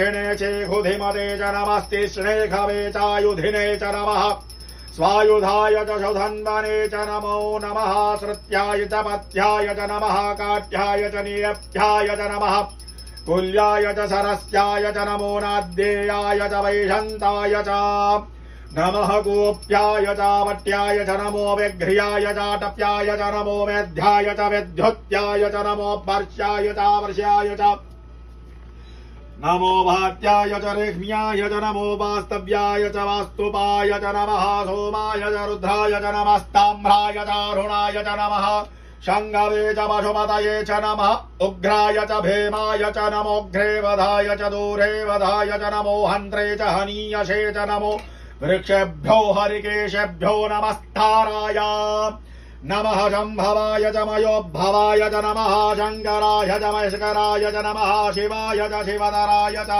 क्षिणे चेहुधिमते च नमस्तिष्णे खवे चायुधिने च नमः स्वायुधाय च शोधन्वने च नमो नमः श्रुत्याय च पथ्याय च नमः काठ्याय च नियप्याय च नमः कुल्याय च सरस्याय च नमो नाद्येयाय च वैशन्ताय च नमः गोप्याय च वट्याय च नमो विघ्र्याय च टप्याय च नमो मेध्याय च विद्युत्याय च नमो वर्ष्याय च वर्ष्याय च नमो भात्याय च रेह्म्याय च नमो वास्तव्याय च वास्तुपाय च नमः सोमाय च रुद्राय च नमस्ताम्राय च अरुणाय च नमः शङ्गवे च पशुपतये च नमः उग्राय च भीमाय च नमोऽग्रे वधाय च दूरे वधाय च नमो हन्त्रे च हनीयसे च नमो वृक्षेभ्यो हरिकेशेभ्यो नमस्ताराय नमः शम्भवाय च मयोद्भवाय च नमः शङ्कराय च महेश्वराय च नमः शिवाय च शिवतराय च